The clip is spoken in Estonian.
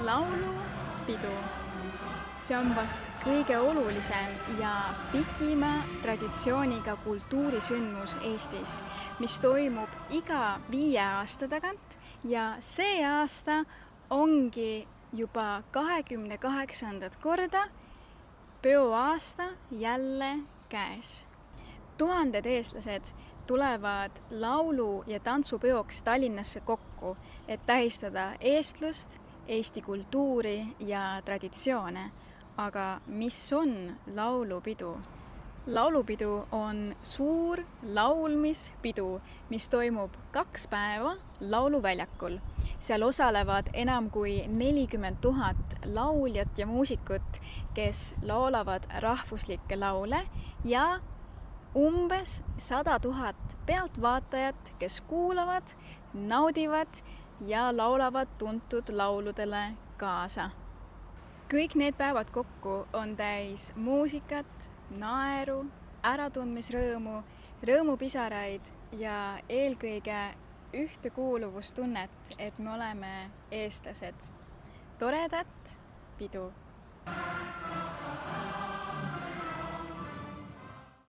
Laulupidu. See on vast kõige olulisem ja pikima traditsiooniga kultuurisündmus Eestis, mis toimub iga 5 aasta tagant ja see aasta ongi juba 28. korda peoaasta jälle käes. Tuhanded eestlased tulevad laulu- ja tantsupeoks Tallinnasse kokku, et tähistada eestlust, Eesti kultuuri ja traditsioone. Aga mis on laulupidu? Laulupidu on suur laulmispidu, mis toimub 2 päeva lauluväljakul. Seal osalevad enam kui 40 000 lauljat ja muusikut, kes laulavad rahvuslikke laule ja umbes 100 000 pealtvaatajat, kes kuulavad, naudivad ja laulavad tuntud lauludele kaasa. Kõik need päevad kokku on täis muusikat, naeru, äratundmisrõõmu, rõõmupisaraid ja eelkõige ühtekuuluvustunnet, et me oleme eestlased. Toredat pidu!